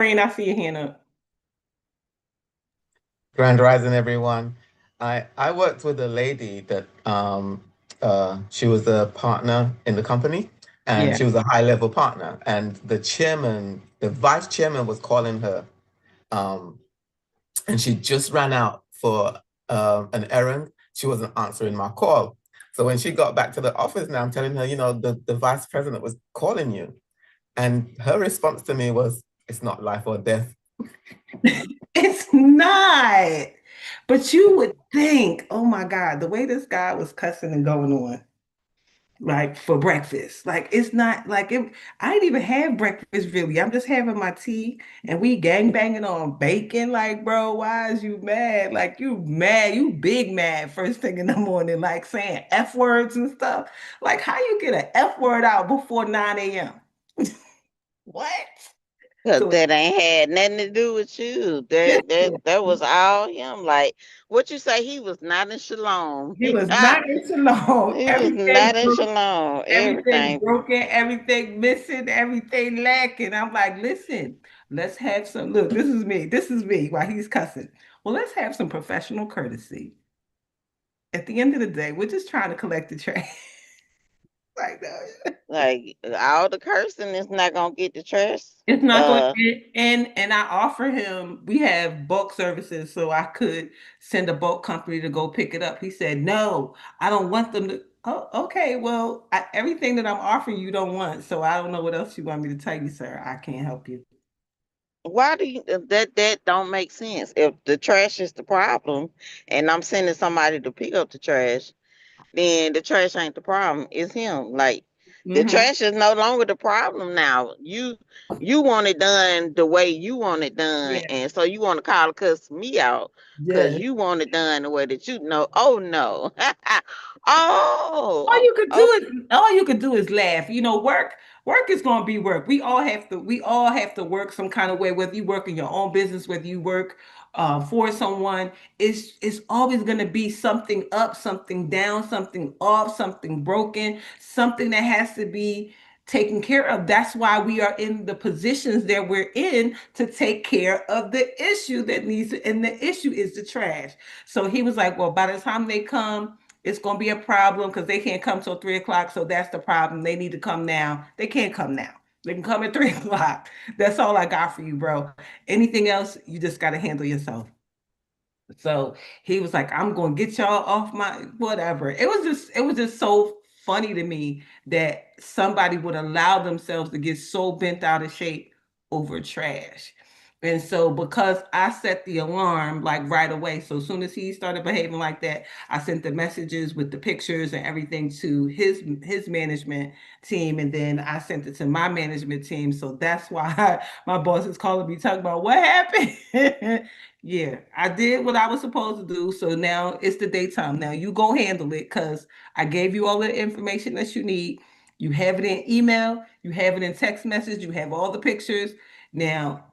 Rain, I see your hand up. Grand Rising, everyone. I worked with a lady that she was a partner in the company, and Yeah. she was a high level partner. And the chairman, the vice chairman, was calling her, um, and she just ran out for an errand. She wasn't answering my call. So when she got back to the office now, I'm telling her, the vice president was calling you, and her response to me was, "It's not life or death." It's not. But you would think, oh my God, the way this guy was cussing and going on, like for breakfast. Like it's not like it, I didn't even have breakfast really. I'm just having my tea and we gang banging on bacon. Like, bro, why is you mad? Like you mad, you big mad first thing in the morning, like saying F words and stuff. Like how you get an F word out before 9 a.m.? What? Cause So that ain't had nothing to do with you. That was all him. Like what you say, he was not in shalom. he was not in Shalom. He was not in shalom. Everything Everything. broken, everything missing, everything lacking. I'm like, listen, let's have some. Look, this is me. This is me while he's cussing. Well, let's have some professional courtesy. At the end of the day, we're just trying to collect the trash. Like, no. Like all the cursing is not gonna get the trash. It's not going Uh, to, and I offer him, we have bulk services, so I could send a bulk company to go pick it up. He said, no, I don't want them to. Oh, okay. Well, everything that I'm offering you don't want, so I don't know what else you want me to tell you, sir. I can't help you. why do you that don't make sense? If the trash is the problem, and I'm sending somebody to pick up the trash, then the trash ain't the problem. It's him. Like the Hmm. trash is no longer the problem now. You want it done the way you want it done, Yeah. and so you want to call and cuss me out because Yes. you want it done the way that you know. Oh no. All Oh, you could do okay. is laugh. Work is gonna be work. We all have to work some kind of way, whether you work in your own business, whether you work for someone, it's always gonna be something up, something down, something off, something broken, something that has to be taken care of. That's why we are in the positions that we're in to take care of the issue that needs to, and the issue is the trash. So he was like, well, by the time they come, it's going to be a problem because they can't come till 3 o'clock. So that's the problem. They need to come now. They can't come now. They can come at 3 o'clock. That's all I got for you, bro. Anything else, you just got to handle yourself. So he was like, I'm gonna get y'all off my whatever. It was just so funny to me that somebody would allow themselves to get so bent out of shape over trash. And so because I set the alarm like right away, so as soon as he started behaving like that, I sent the messages with the pictures and everything to his management team, and then I sent it to my management team. So that's why my boss is calling me talking about what happened. Yeah, I did what I was supposed to do. So now it's the daytime. Now you go handle it because I gave you all the information that you need. You have it in email, you have it in text message, you have all the pictures. Now,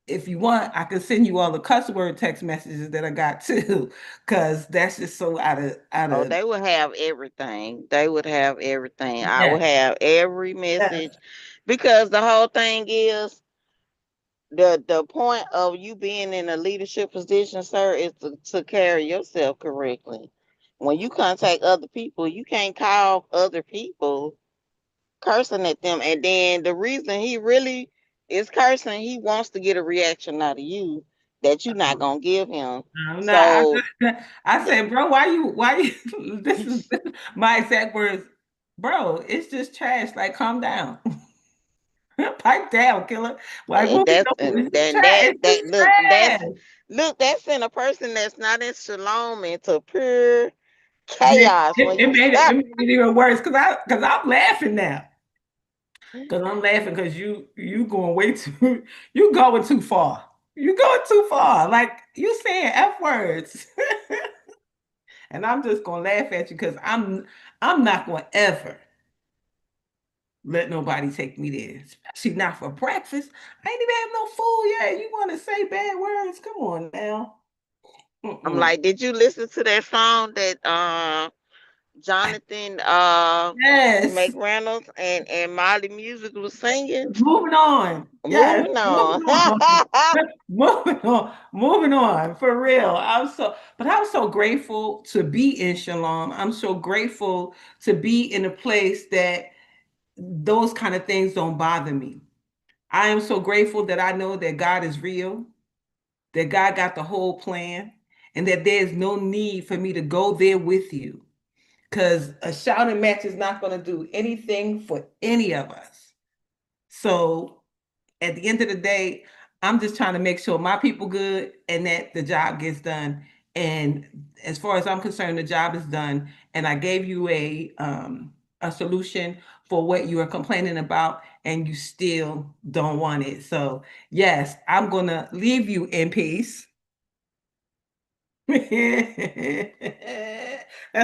if you want, I can send you all the cuss word text messages that I got too, because that's just so out Oh, of they would have everything. They would have everything. I yeah, would have every yes, message because the whole thing is the point of you being in a leadership position, sir, is to carry yourself correctly. When you contact other people, you can't call other people cursing at them. And then the reason he really is cursing, he wants to get a reaction out of you that you're not gonna give him. I'm not. So I said, bro, why you this is my exact words, bro. It's just trash. Like, calm down. Pipe down, killer. Like, and what we that's doing? It's just and trash. that It's that just look trash. that's in a person that's not in shalom into pure Yeah, chaos when it you made it, stop. it made it even worse because I'm laughing now. Because I'm laughing because you going way too you going too far. You going too far. Like you saying F words. And I'm just gonna laugh at you because I'm not gonna ever let nobody take me there, especially not for breakfast. I ain't even have no food yet. You want to say bad words? Come on now. I'm Mm-mm. like, did you listen to that song that Jonathan Yes. McReynolds and Molly Music was singing. Moving on. Yes. Moving on. Moving on. Moving on. Moving on. For real. But I'm so grateful to be in Shalom. I'm so grateful to be in a place that those kind of things don't bother me. I am so grateful that I know that God is real, that God got the whole plan, and that there's no need for me to go there with you. Because a shouting match is not going to do anything for any of us. So at the end of the day, I'm just trying to make sure my people good and that the job gets done. And as far as I'm concerned, the job is done. And I gave you a solution for what you are complaining about, and you still don't want it. So yes, I'm gonna leave you in peace. That's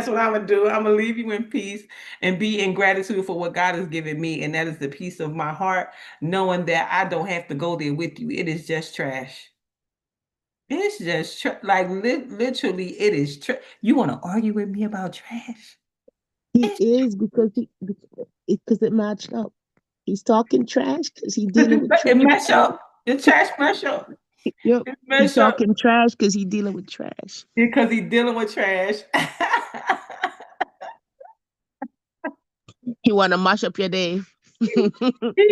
what I'm gonna do. I'm gonna leave you in peace and be in gratitude for what God has given me, and that is the peace of my heart, knowing that I don't have to go there with you. It is just trash. It's just like literally, it is. You want to argue with me about trash? He It's is because it matched up. He's talking trash because he's dealing with it trash. mess up. The trash mess up. Yep. It He's mess up talking trash because he's dealing with trash. because he's dealing with trash. He want to mash up your day. You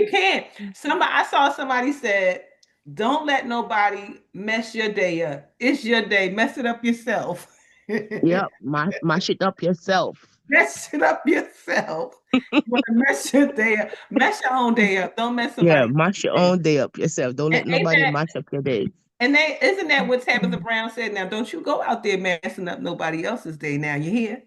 can't. I saw somebody said, "Don't let nobody mess your day up. It's your day. Mess it up yourself. Yep. Mash it up yourself. Mess it up yourself. You want to mess your day up? Mess your own day up. Don't mess Yeah. somebody Mash your else's day own up." day up yourself. Don't And let ain't nobody that? mash up your day. And they isn't that what Tabitha Brown said? Now, don't you go out there messing up nobody else's day. Now you hear?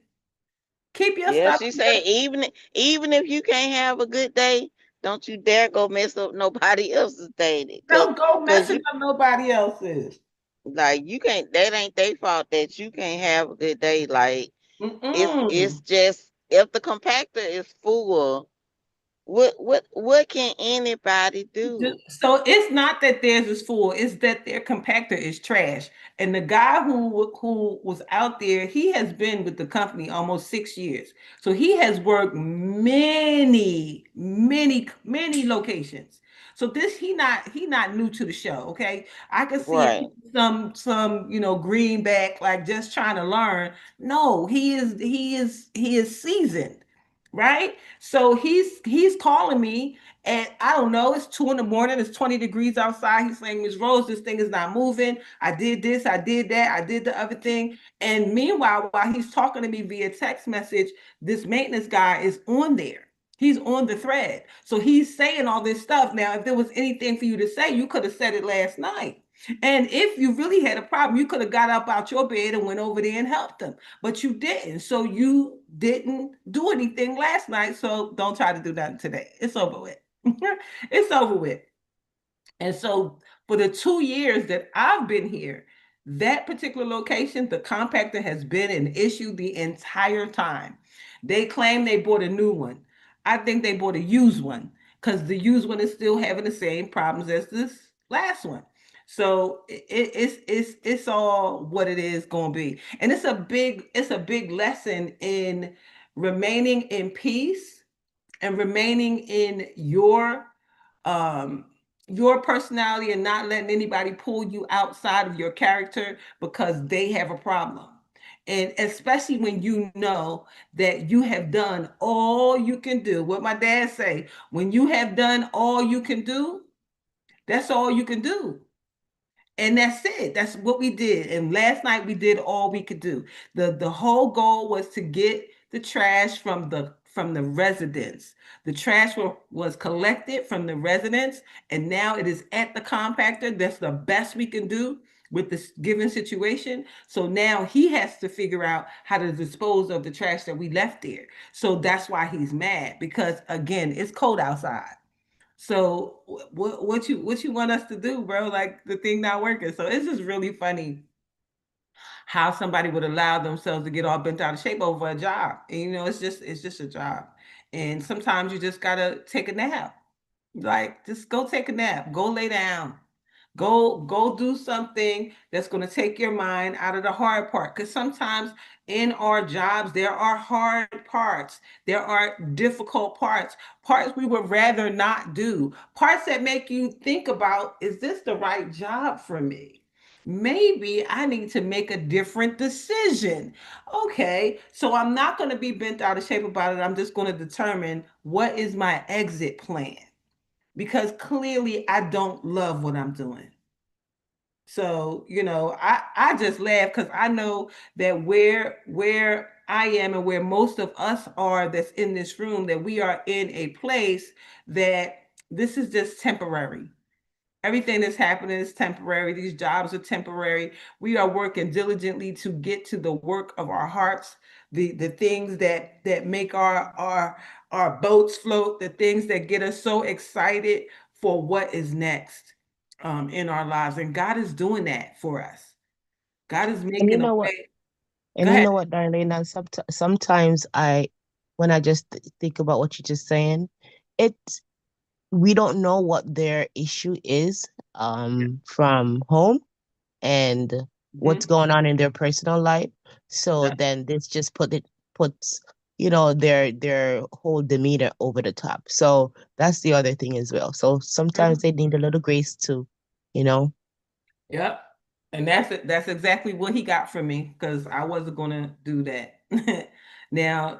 Keep your Yeah, stuff. she said even if you can't have a good day, don't you dare go mess up nobody else's day. Cause Don't go cause messing you up nobody else's. like you can't that ain't their fault that you can't have a good day. Like it's Mm-mm. just if the compactor is full, what can anybody do? So it's not that theirs is full, it's that their compactor is trash. And the guy who was out there, he has been with the company almost 6 years. So he has worked many locations. So this he not new to the show. Okay, I could see if Right. he's some greenback like just trying to learn. No, he is seasoned, right? So he's calling me, and I don't know, it's 2 in the morning, it's 20 degrees outside. He's saying, "Miss Rose, this thing is not moving. I did this, I did that, I did the other thing." And meanwhile, while he's talking to me via text message, this maintenance guy is on there. He's on the thread. So he's saying all this stuff. Now, if there was anything for you to say, you could have said it last night. And if you really had a problem, you could have got up out your bed and went over there and helped them. But you didn't. So you didn't do anything last night. So don't try to do that today. It's over with. It's over with. And so for the 2 years that I've been here, that particular location, the compactor has been an issue the entire time. They claim they bought a new one. I think they bought a used one because the used one is still having the same problems as this last one. So it's all what it is going to be, and it's a big lesson in remaining in peace and remaining in um your personality and not letting anybody pull you outside of your character because they have a problem. And especially when you know that you have done all you can do. What my dad say, when you have done all you can do, that's all you can do. And that's it. That's what we did. And last night we did all we could do. The whole goal was to get the trash from the residents. The trash was collected from the residents, and now it is at the compactor. That's the best we can do with this given situation. So now he has to figure out how to dispose of the trash that we left there. So that's why he's mad, because again, it's cold outside. So what you want us to do, bro? Like the thing not working. So it's just really funny how somebody would allow themselves to get all bent out of shape over a job. And, it's just a job. And sometimes you just gotta take a nap. Like just go take a nap. Go lay down. Go do something that's going to take your mind out of the hard part. Because sometimes in our jobs, there are hard parts. There are difficult parts, parts we would rather not do, parts that make you think about, is this the right job for me? Maybe I need to make a different decision. Okay, so I'm not going to be bent out of shape about it. I'm just going to determine what is my exit plan, because clearly I don't love what I'm doing. So, I just laugh because I know that where I am and where most of us are that's in this room, that we are in a place that this is just temporary. Everything that's happening is temporary. These jobs are temporary. We are working diligently to get to the work of our hearts, the things that make our boats float, the things that get us so excited for what is next in our lives. And God is doing that for us. God is And you making a know what? way. Go And you ahead. know what, Darlene? Sometimes when I just think about what you're just saying, it we don't know what their issue is from home and what's Mhm. going on in their personal life. So Yeah. then this just puts their whole demeanor over the top. So that's the other thing as well. So sometimes Mhm. they need a little grace too, you know. Yep. And that's it. That's exactly what he got from me, because I wasn't gonna do that. Now,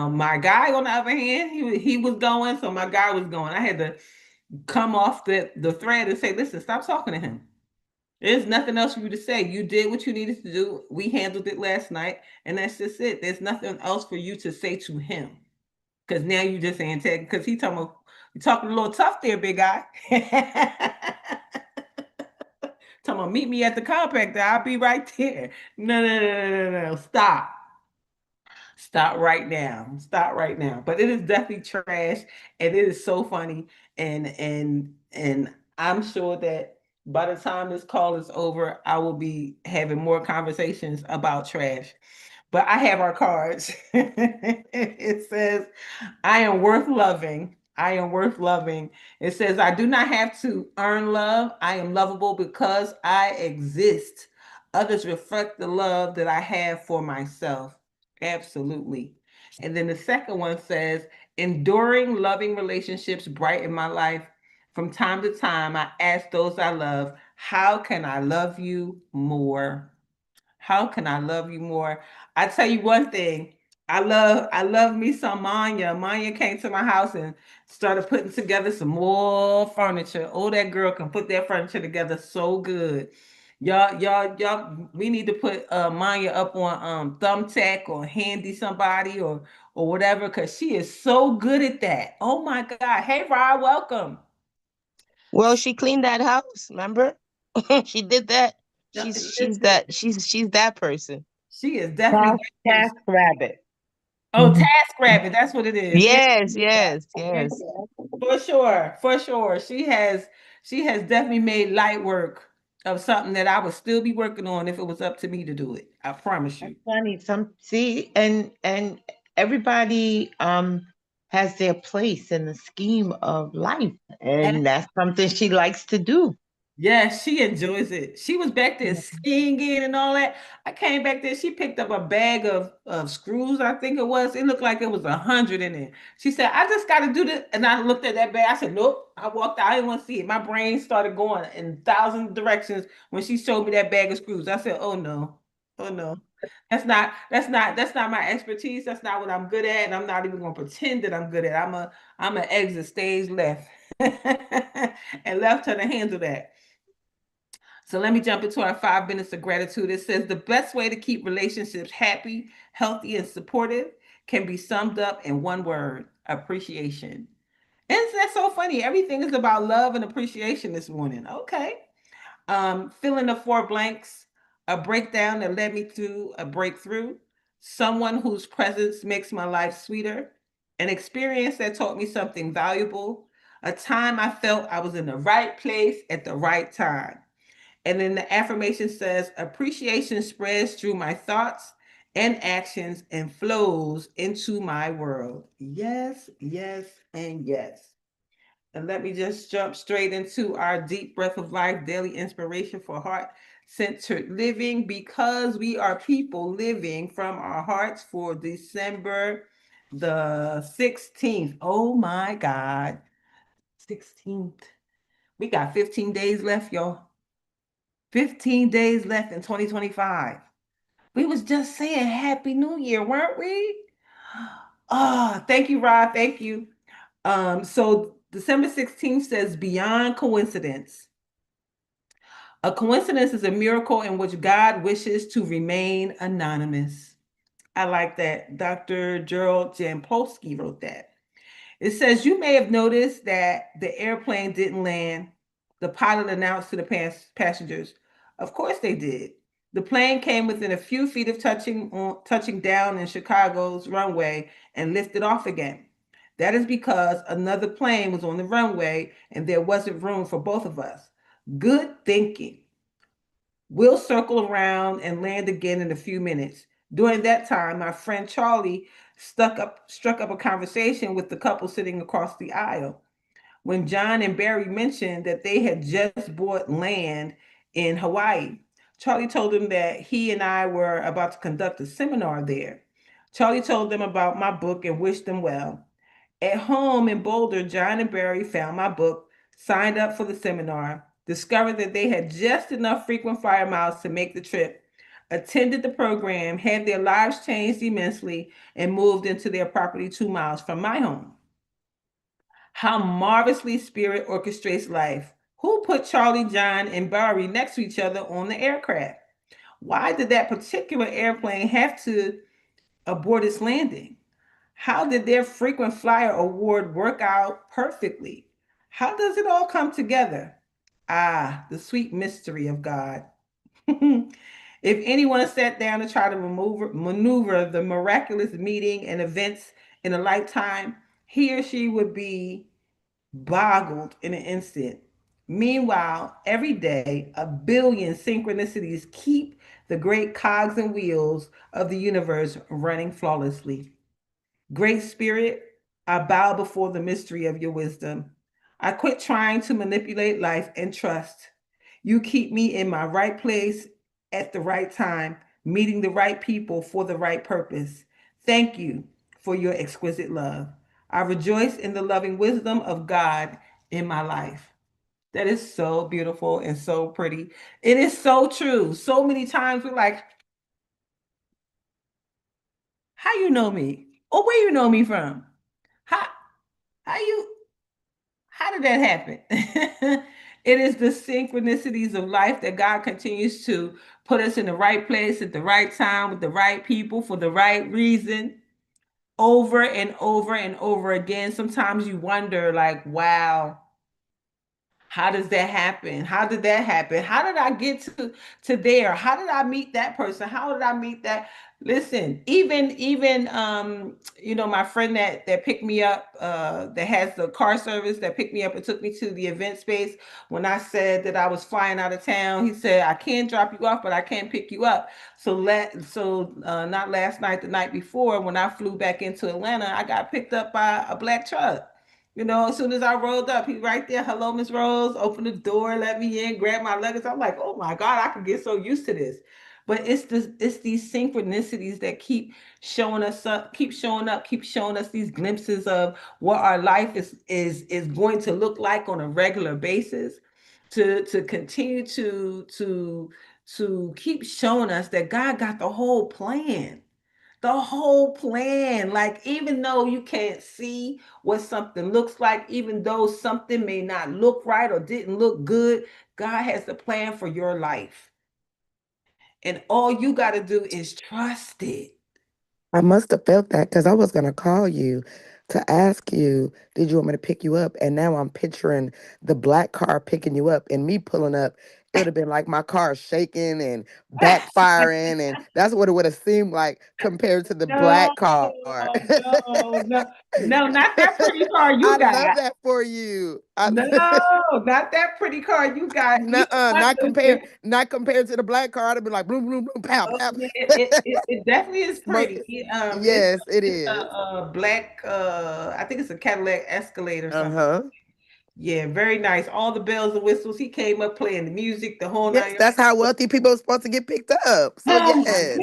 my guy on the other hand, he was going, so my guy was going. I had to come off the thread and say, listen, stop talking to him. There's nothing else for you to say. You did what you needed to do. We handled it last night, and that's just it. There's nothing else for you to say to him. Because now you just ain't taking, because he talking about, you talking a little tough there, big guy. Talking about, meet me at the compactor. I'll be right there. No, no, no, no, no, no. Stop. Stop right now. Stop right now. But it is definitely trash, and it is so funny. And I'm sure that by the time this call is over, I will be having more conversations about trash. But I have our cards. It says, I am worth loving. I am worth loving. It says, I do not have to earn love. I am lovable because I exist. Others reflect the love that I have for myself. Absolutely. And then the second one says, enduring loving relationships brighten my life. From time to time, I ask those I love, how can I love you more? How can I love you more? I tell you one thing. I love me some Manya. Manya came to my house and started putting together some more furniture. Oh, that girl can put that furniture together so good. Y'all, we need to put Maya up on Thumbtack or Handy somebody or whatever, because she is so good at that. Oh my God. Hey Rod, welcome. Well, she cleaned that house, remember? She did that. Yeah, She's listen, she's that person. she is definitely Task, that person. task rabbit. Oh, Mhm. Task Rabbit, that's what it is. Yeah, Yes, yes, yes. for sure, for sure. She has definitely made light work of something that I would still be working on if it was up to me to do it. I promise That's you. funny. Some see, and everybody has their place in the scheme of life, and that's something she likes to do. Yeah, she enjoys it. She was back there singing and all that. I came back there. She picked up a bag of screws, I think it was. It looked like it was 100 in it. She said, I just got to do this. And I looked at that bag. I said, nope. I walked out. I didn't want to see it. My brain started going in 1,000 directions when she showed me that bag of screws. I said, oh no. Oh no. That's not my expertise. That's not what I'm good at. And I'm not even gonna pretend that I'm good at. I'm an exit stage left. And left her to handle that. So let me jump into our 5 minutes of gratitude. It says the best way to keep relationships happy, healthy, and supportive can be summed up in one word: appreciation. Isn't that so funny? Everything is about love and appreciation this morning. Okay. Fill in the four blanks: a breakdown that led me to a breakthrough, someone whose presence makes my life sweeter, an experience that taught me something valuable, a time I felt I was in the right place at the right time. And then the affirmation says, appreciation spreads through my thoughts and actions and flows into my world. Yes, yes, and yes. And let me just jump straight into our deep breath of life daily inspiration for heart centered living because we are people living from our hearts for December the 16th. Oh my God. 16th. We got 15 days left, y'all. 15 days left in 2025. We was just saying Happy New Year, weren't we? Ah, thank you, Rod. Thank you. So December 16th says beyond coincidence. A coincidence is a miracle in which God wishes to remain anonymous. I like that. Dr. Gerald Jampolsky wrote that. It says, you may have noticed that the airplane didn't land. The pilot announced to the passengers. Of course they did. The plane came within a few feet of touching down in Chicago's runway and lifted off again. That is because another plane was on the runway and there wasn't room for both of us. Good thinking. We'll circle around and land again in a few minutes. During that time, my friend Charlie struck up a conversation with the couple sitting across the aisle. When John and Barry mentioned that they had just bought land in Hawaii, Charlie told them that he and I were about to conduct a seminar there. Charlie told them about my book and wished them well. At home in Boulder, John and Barry found my book, signed up for the seminar, discovered that they had just enough frequent flyer miles to make the trip, attended the program, had their lives changed immensely, and moved into their property 2 miles from my home. How marvelously spirit orchestrates life. Who put Charlie, John, and Barry next to each other on the aircraft? Why did that particular airplane have to abort its landing? How did their frequent flyer award work out perfectly? How does it all come together? Ah, the sweet mystery of God. If anyone sat down to try to maneuver the miraculous meeting and events in a lifetime, he or she would be boggled in an instant. Meanwhile, every day, a billion synchronicities keep the great cogs and wheels of the universe running flawlessly. Great Spirit, I bow before the mystery of your wisdom. I quit trying to manipulate life and trust. You keep me in my right place at the right time, meeting the right people for the right purpose. Thank you for your exquisite love. I rejoice in the loving wisdom of God in my life. That is so beautiful and so pretty. It is so true. So many times we're like, how you know me? Or where you know me from? How how you how did that happen? It is the synchronicities of life that God continues to put us in the right place at the right time with the right people for the right reason over and over and over again. Sometimes you wonder, like, wow, how does that happen? How did that happen? How did I get to there? How did I meet that person? How did I meet that? Listen, even my friend that picked me up, that has the car service that picked me up and took me to the event space. When I said that I was flying out of town, he said I can't drop you off, but I can pick you up. Not last night, the night before, when I flew back into Atlanta, I got picked up by a black truck. As soon as I rolled up, he right there. Hello, Miss Rose. Open the door, let me in, grab my luggage. I'm like, oh my God, I could get so used to this. But it's these synchronicities that keep showing us up, keep showing us these glimpses of what our life is going to look like on a regular basis. To continue to keep showing us that God got the whole plan, the whole plan. Like, even though you can't see what something looks like, even though something may not look right or didn't look good, God has the plan for your life. And all you got to do is trust it. I must have felt that because I was gonna call you to ask you, did you want me to pick you up? And now I'm picturing the black car picking you up and me pulling up. It would have been like my car shaking and backfiring, and that's what it would have seemed like compared to the No, black car. no, no, no, not that pretty car I you love got. that for you. No, not that pretty car you got. You know Nuh-uh, what? Listen, not compared to the black car. I'd have been like bloom, bloom, bloom, pow, pow. yeah, it definitely is Smoke. pretty. Yes, it It's is. a black. I think it's a Cadillac Escalade or something. Uh-huh. Yeah, very nice. All the bells and whistles. He came up playing the music, the whole Yes, nine that's how yards. wealthy people are supposed to get picked up. So Oh my yes,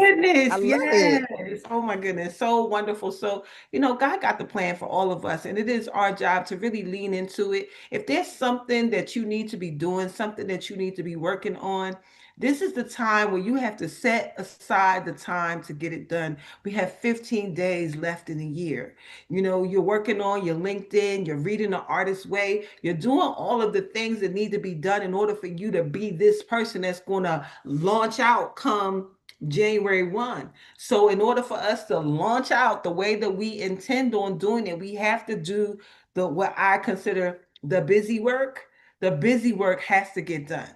I goodness. love it. Yes. Oh my goodness. So wonderful. So, God got the plan for all of us, and it is our job to really lean into it. If there's something that you need to be doing, something that you need to be working on, this is the time where you have to set aside the time to get it done. We have 15 days left in the year. You're working on your LinkedIn, you're reading the artist's way, you're doing all of the things that need to be done in order for you to be this person that's going to launch out come January 1. So, in order for us to launch out the way that we intend on doing it, we have to do the what I consider the busy work. The busy work has to get done.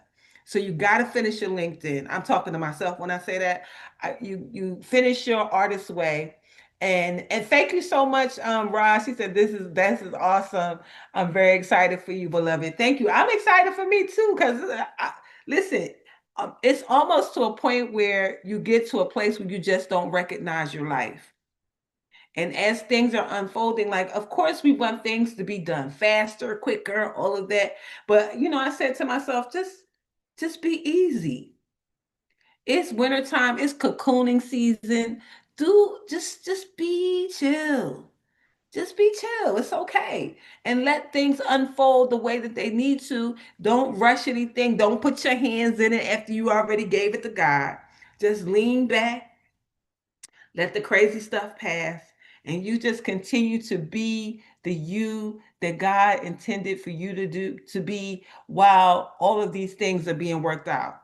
So you got to finish your LinkedIn. I'm talking to myself when I say that. You finish your artist way, and thank you so much, Ross. He said this is awesome. I'm very excited for you, beloved. Thank you. I'm excited for me too, because listen, it's almost to a point where you get to a place where you just don't recognize your life. And as things are unfolding, like, of course, we want things to be done faster, quicker, all of that. But, I said to myself, just be easy. It's wintertime, it's cocooning season. Just be chill. Just be chill. It's okay. And let things unfold the way that they need to. Don't rush anything. Don't put your hands in it after you already gave it to God. Just lean back, let the crazy stuff pass, and you just continue to be the you that God intended for you to be while all of these things are being worked out.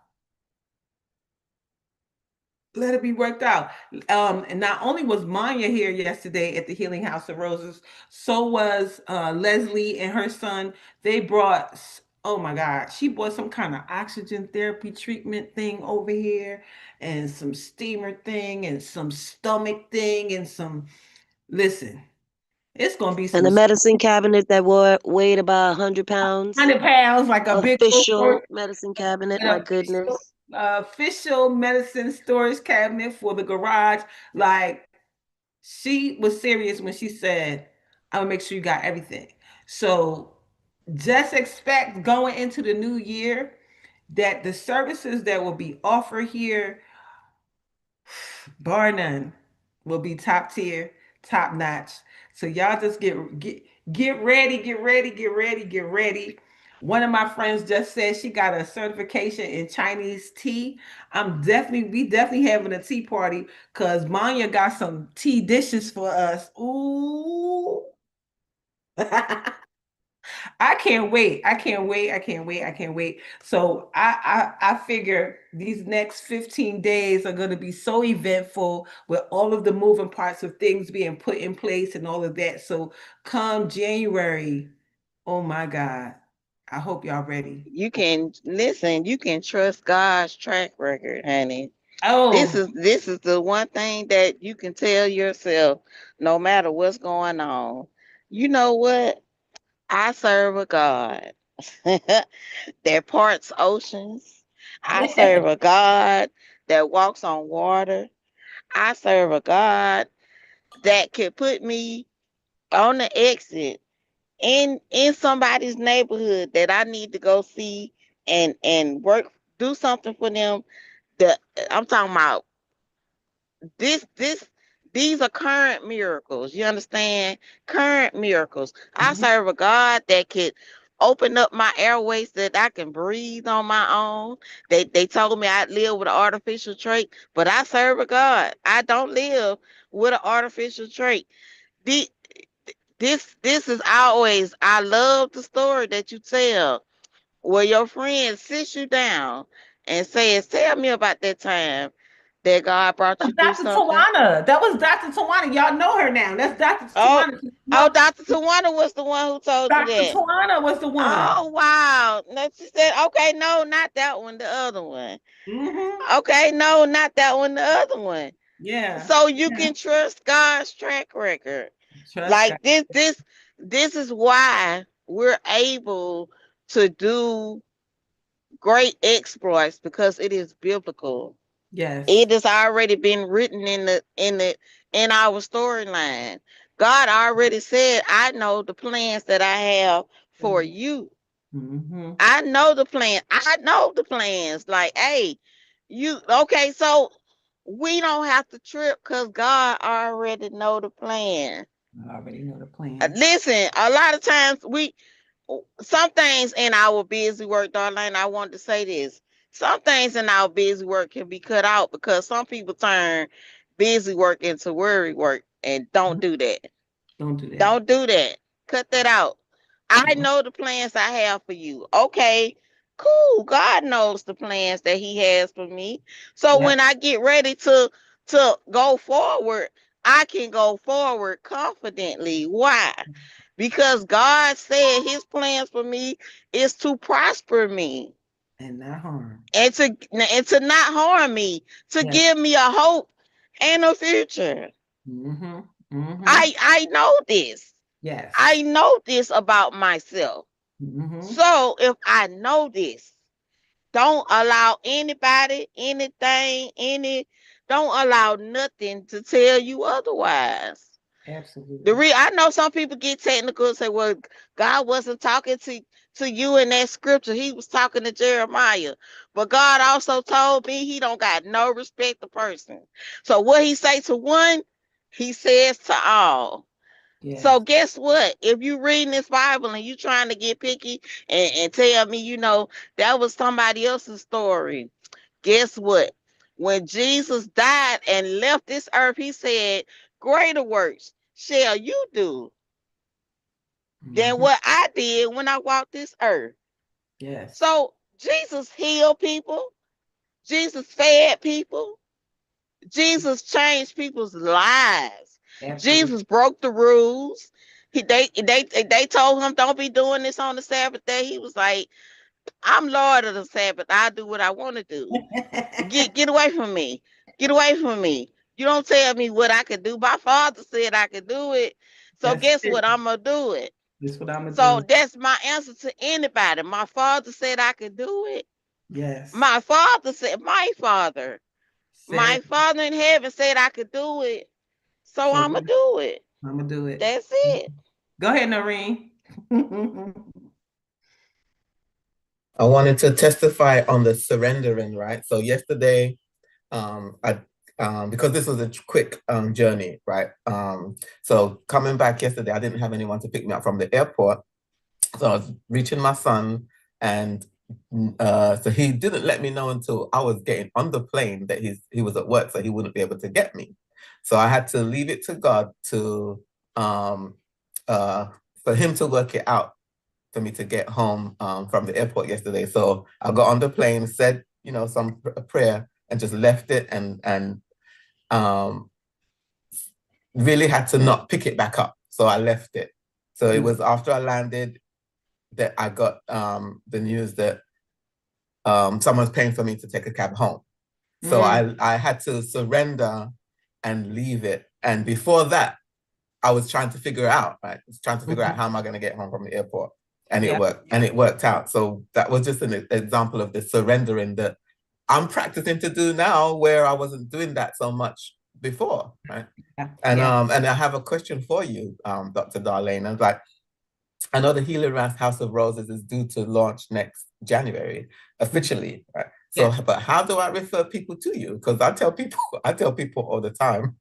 Let it be worked out. And not only was Manya here yesterday at the Healing House of Roses, so was Leslie and her son. They brought, oh my God, she brought some kind of oxygen therapy treatment thing over here, and some steamer thing, and some stomach thing, and some, listen, it's going to be And some a medicine cabinet that weighed about 100 pounds. 100 pounds, like a big old storage, Official medicine cabinet. an My official, goodness. official medicine storage cabinet for the garage. Like, she was serious when she said, I'm gonna make sure you got everything. So just expect going into the new year that the services that will be offered here, bar none, will be top tier, top notch. So y'all just get ready, get ready, get ready, get ready. One of my friends just said she got a certification in Chinese tea. We definitely having a tea party because Manya got some tea dishes for us. Ooh. I can't wait. I can't wait. I can't wait. I can't wait. So I figure these next 15 days are going to be so eventful with all of the moving parts of things being put in place and all of that. So come January, oh my God. I hope y'all ready. You can listen, you can trust God's track record, honey. This Oh, is this is the one thing that you can tell yourself no matter what's going on. You know what? I serve a God that parts oceans. I yeah. serve a God that walks on water. I serve a God that could put me on the exit in somebody's neighborhood that I need to go see and work do something for them. The I'm talking about this these are current miracles. You understand? Current miracles. I Mhm. serve a God that could open up my airways that I can breathe on my own. They told me I'd live with an artificial trait, but I serve a God. I don't live with an artificial trait. The, this is always, I love the story that you tell where your friend sits you down and says, tell me about that time that God brought you through Dr. something. Tawana. That was Dr. Tawana. Y'all know her now. That's Dr. Oh, Tawana. She's oh, one. Dr. Tawana was the one who told you Dr. that. Tawana was the one. Oh, wow. No, she said, okay, no, not that one, the other one. Hmm. Okay, no, not that one, the other one. Yeah. So you Yeah. can trust God's track record. Trust God. Like this is why we're able to do great exploits because it is biblical. Yes. It has already been written in our storyline. God already said, I know the plans that I have for you. Mm-hmm. I know the plan. I know the plans. Like, hey, you okay? So we don't have to trip because God already know the plan. I already know the plan. Listen, a lot of times some things in our busy work, Darlene, I wanted to say this. Some things in our busy work can be cut out because some people turn busy work into worry work, and don't do that. Don't do that. Don't do that. Cut that out. I No. know the plans I have for you. Okay, cool. God knows the plans that He has for me. So Yep. when I get ready to go forward, I can go forward confidently. Why? Because God said His plans for me is to prosper me And not harm. and to not harm me, to Yes. give me a hope and a future. Mm-hmm. Mm-hmm. I know this. Yes. I know this about myself. Mm-hmm. So if I know this, don't allow anybody, anything, don't allow nothing to tell you otherwise. Absolutely. I know some people get technical and say, well, God wasn't talking to you in that scripture. He was talking to Jeremiah. But God also told me He don't got no respect to person. So what He say to one, He says to all. So Yes. guess what? If you reading this Bible and you trying to get picky and tell me, that was somebody else's story. Guess what? When Jesus died and left this earth, He said, greater works shall you do than Mm-hmm. what I did when I walked this earth. Yes. So Jesus healed people. Jesus fed people. Jesus changed people's lives. Absolutely. Jesus broke the rules. They told him don't be doing this on the Sabbath day. He was like, I'm Lord of the Sabbath. I do what I want to do. Get away from me. Get away from me. You don't tell me what I can do. My father said I could do it. So That's guess it. what? I'm gonna do it. That's what I'm gonna So do. that's my answer to anybody. My father said I could do it. Yes. My father said, my Said father in heaven said I could do it. So so. I'm gonna do it. I'm gonna do it. That's it. Go ahead, Noreen. I wanted to testify on the surrendering, right? So yesterday, I because this was a quick journey, right? So coming back yesterday, I didn't have anyone to pick me up from the airport. So I was reaching my son, and so he didn't let me know until I was getting on the plane that he was at work, so he wouldn't be able to get me. So I had to leave it to God to um, uh, for him to work it out for me to get home from the airport yesterday. So I got on the plane, said some prayer, and just left it, and um, really had to not pick it back up. So I left it. So it was after I landed that I got the news that someone's paying for me to take a cab home. So I had to surrender and leave it. And before that, I was trying to figure it out, right? I was trying to figure out how am I going to get home from the airport. And it Yeah. worked. And it worked out. So that was just an example of the surrendering that I'm practicing to do now, where I wasn't doing that so much before, right? Yeah. And Yeah. and I have a question for you, Dr. Darlaina. Like, I know the Healing House of Roses is due to launch next January officially, right? So, Yeah. but how do I refer people to you? Because I tell people all the time.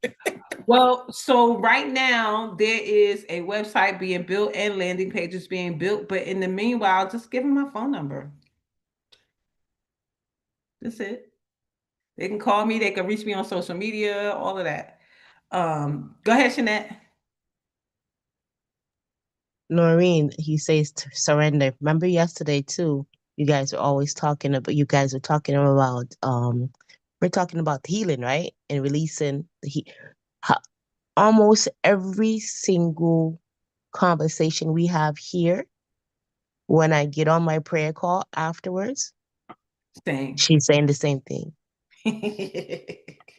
Well, so right now there is a website being built and landing pages being built, but in the meanwhile, just give them my phone number. That's it. They can call me, they can reach me on social media, all of that. Go ahead, Shanette. Noreen, he says to surrender. Remember yesterday too, you guys were talking about we're talking about healing, right? And releasing ha- almost every single conversation we have here, when I get on my prayer call afterwards, Same. she's saying the same thing.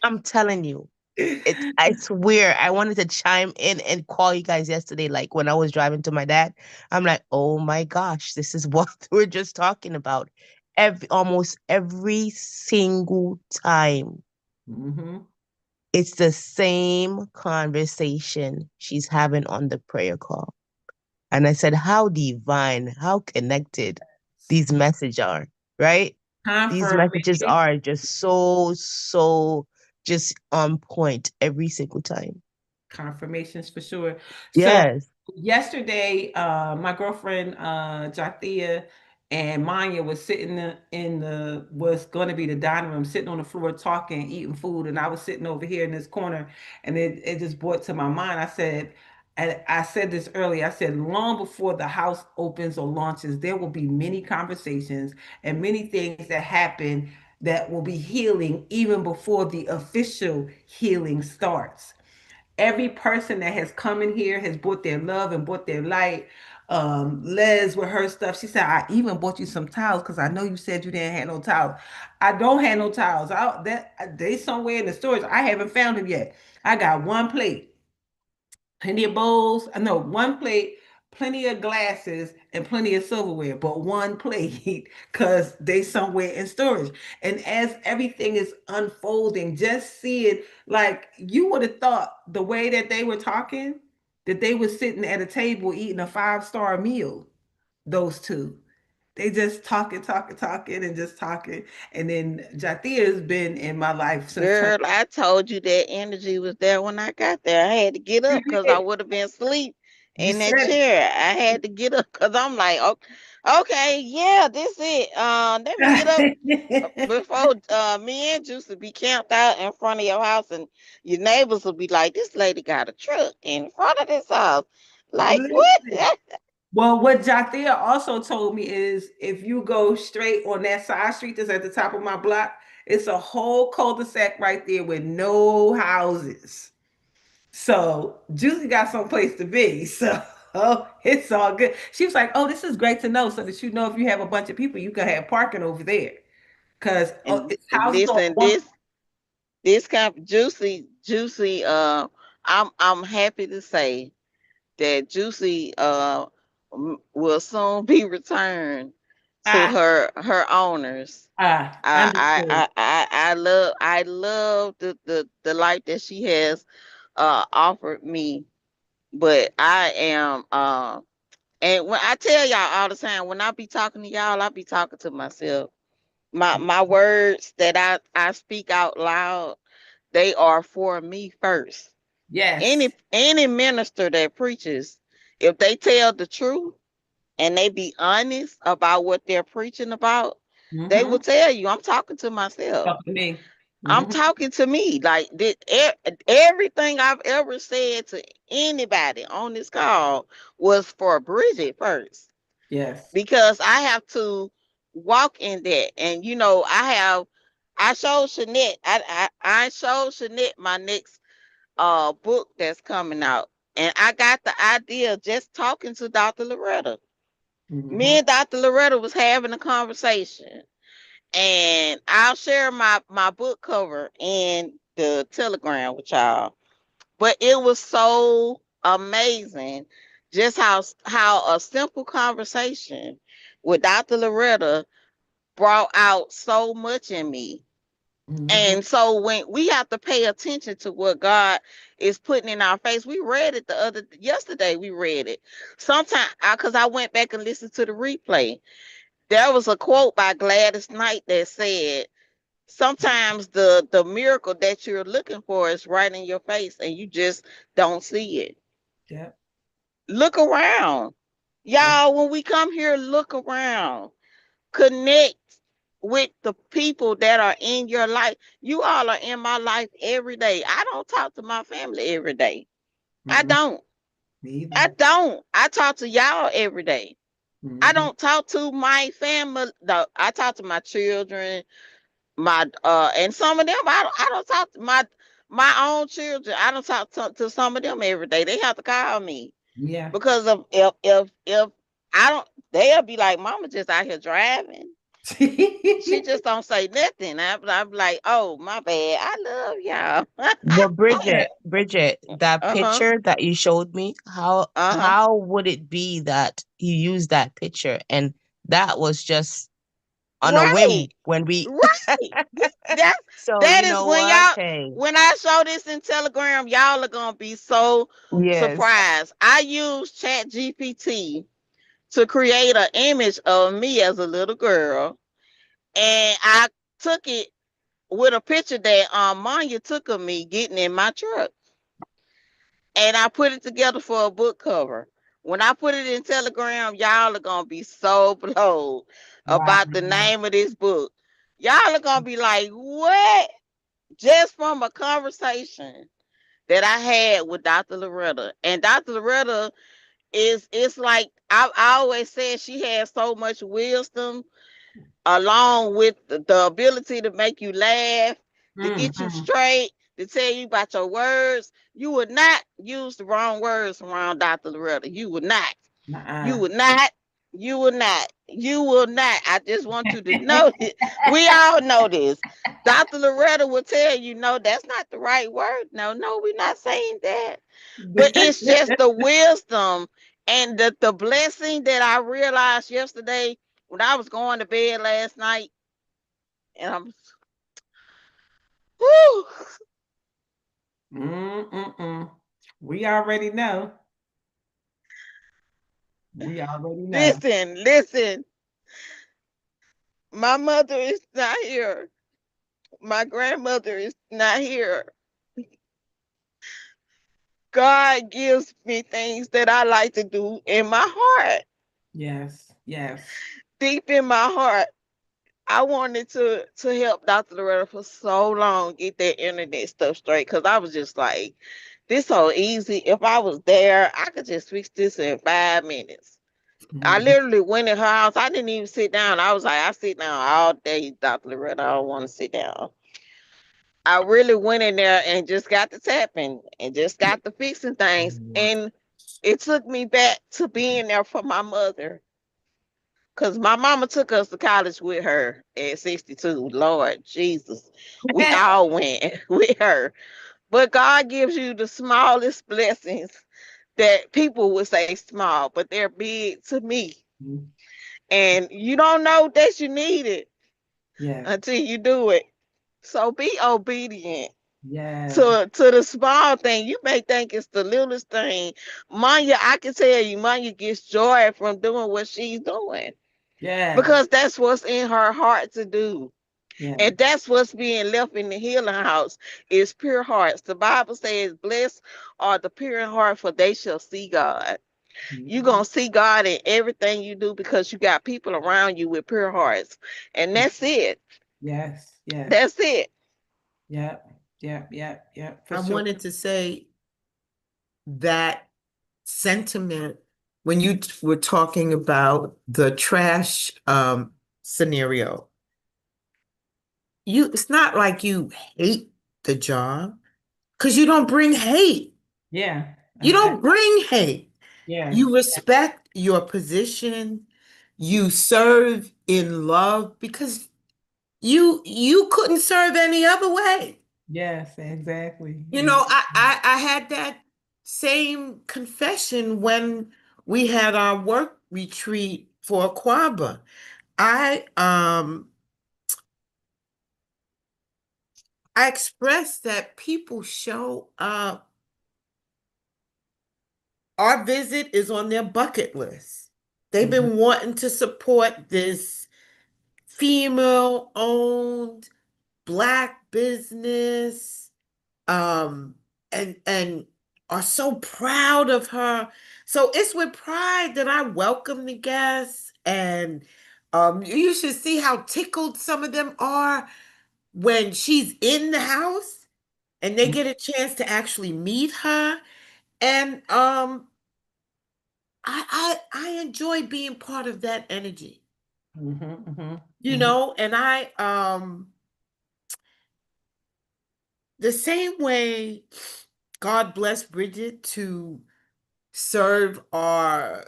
I'm telling you. I swear I wanted to chime in and call you guys yesterday, like when I was driving to my dad. I'm like, oh my gosh, this is what we're just talking about. Almost every single time. Mm-hmm. It's the same conversation she's having on the prayer call. And I said, how divine, how connected these messages are, right? These messages Confirmation. are just so just on point every single time. Confirmations for sure. So Yes. yesterday, my girlfriend Jathia and Maya was sitting in the was going to be the dining room, sitting on the floor talking, eating food, and I was sitting over here in this corner, and it just brought to my mind. I said, and I said this earlier. I said, long before the house opens or launches, there will be many conversations and many things that happen that will be healing even before the official healing starts. Every person that has come in here has brought their love and brought their light. Les with her stuff, she said, I even bought you some towels because I know you said you didn't have no towels. I don't have no towels. They somewhere in the storage. I haven't found them yet. I got one plate, plenty of bowls. I know one plate, plenty of glasses, and plenty of silverware, but one plate because they somewhere in storage. And as everything is unfolding, just see it like you would have thought the way that they were talking, that they were sitting at a table eating a five-star meal. Those two. They just talking, talking, talking, and just talking. And then Jathia has been in my life since Girl, I told you that energy was there when I got there. I had to get up because I 20. would have been asleep You in that said chair. I had to get up because I'm like, okay, yeah, this it. Let me get up it. before me and Juice will be camped out in front of your house, and your neighbors will be like, "This lady got a truck in front of this house." Like what? Listen. Well, what Jathia also told me is if you go straight on that side street that's at the top of my block, it's a whole cul-de-sac right there with no houses. So Juicy got someplace to be. So it's all good. She was like, "Oh, this is great to know, so that you know if you have a bunch of people, you can have parking over there because And it's houses on listen, one." this kind of juicy. I'm happy to say that Juicy will soon be returned to Ah, her owners. understood. I love the light that she has offered me, but I am and when I tell y'all all the time, when I be talking to y'all, I be talking to myself. My words that I speak out loud, they are for me first. Yes. Any minister that preaches, if they tell the truth and they be honest about what they're preaching about, they will Mm-hmm. tell you, I'm talking to myself. Talk to me. I'm Mm-hmm. talking to me. Like everything I've ever said to anybody on this call was for Bridget first, Yes. because I have to walk in that. And I showed Shanette, I showed Shanette my next book that's coming out. And I got the idea just talking to Dr. Loretta. Mm-hmm. Me and Dr. Loretta was having a conversation. And I'll share my book cover in the Telegram with y'all. But it was so amazing just how a simple conversation with Dr. Loretta brought out so much in me. Mm-hmm. And so when we have to pay attention to what God is putting in our face, we read it yesterday. We read it. Sometimes because I went back and listened to the replay. There was a quote by Gladys Knight that said, "Sometimes the miracle that you're looking for is right in your face, and you just don't see it." Yep. Look around, Yep. y'all. When we come here, look around. Connect with the people that are in your life. You all are in my life every day. I don't talk to my family every day. I Mm-mm. don't. Me I either. don't. I talk to y'all every day. I Mm-hmm. don't talk to my family. No, I talk to my children, my and some of them I don't talk to my own children. I don't talk to some of them every day. They have to call me Yeah. because of if I don't, they'll be like, "Mama just out here driving. She just don't say nothing." I'm like, "Oh, my bad. I love y'all." But Yeah. Bridget, that Uh-huh. picture that you showed me, Uh-huh. how would it be that you used that picture and that was just on a Right. whim when we Right. That's so that you is know when what? y'all Hey, when I show this in Telegram, y'all are gonna be so yes. surprised. I use Chat GPT to create an image of me as a little girl, and I took it with a picture that Manya took of me getting in my truck, and I put it together for a book cover. When I put it in Telegram, y'all are gonna be so blown Wow. about the name of this book. Y'all are gonna be like, "What?" Just from a conversation that I had with Dr. Loretta. And Dr. Loretta is it's like I always said she has so much wisdom along with the ability to make you laugh, to get you Mm-hmm. straight, to tell you about your words. You would not use the wrong words around Dr. Loretta. You would not. You Uh-uh. would not. You will not. You will not. I just want you to know it. We all know this. Dr. Loretta will tell you, no, that's not the right word. No, no, we're not saying that. But it's just the wisdom and the blessing that I realized yesterday when I was going to bed last night. And I'm, whew, Mm-mm-mm. We already know. We already know. listen, listen. My mother is not here. My grandmother is not here. God gives me things that I like to do in my heart, Yes, yes. deep in my heart. I wanted to help Dr. Loretta for so long get that internet stuff straight because I was just like, this so easy. If I was there, I could just fix this in 5 minutes. I Mhm. literally went in her house. I didn't even sit down. I was like, I sit down all day, Dr. Loretta. I don't want to sit down. I really went in there and just got the tapping and just got the fixing things. And it took me back to being there for my mother. Cause my mama took us to college with her at 62. Lord Jesus. We all went with her. But God gives you the smallest blessings that people would say small, but they're big to me. And you don't know that you need it Yes, until you do it. So be obedient yes, to the small thing. You may think it's the littlest thing. Manya, I can tell you, Manya gets joy from doing what she's doing yes, because that's what's in her heart to do. yes. And that's what's being left in the healing house is pure hearts. The Bible says, blessed are the pure in heart, for they shall see God. You're Mhm. going to see God in everything you do because you got people around you with pure hearts. And that's it. Yes, yes. That's it. Yep, yep, yep, yep, for I sure. wanted to say that sentiment when you were talking about the trash scenario. It's not like you hate the job because you don't bring hate. Yeah, You don't bring hate. yes, You respect your position. You serve in love because you couldn't serve any other way. yes, exactly. You know, I had that same confession when we had our work retreat for Aquaba. I expressed that people show up. Our visit is on their bucket list. They've Mhm. been wanting to support this female owned Black business, and are so proud of her. So it's with pride that I welcome the guests, and you should see how tickled some of them are when she's in the house and they get a chance to actually meet her. And I enjoy being part of that energy, Mhm, mhm, you mhm. know, and I the same way God bless Bridget to serve our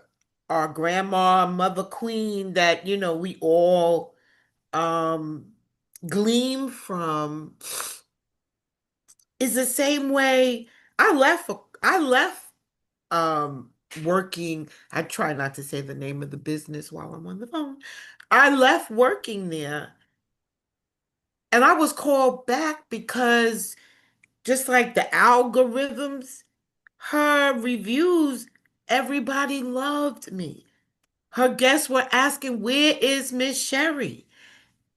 grandma, mother queen that we all um gleam from, is the same way I left working. I try not to say the name of the business while I'm on the phone. I left working there and I was called back because just like the algorithms, her reviews, everybody loved me. Her guests were asking, "Where is Miss Sherry?"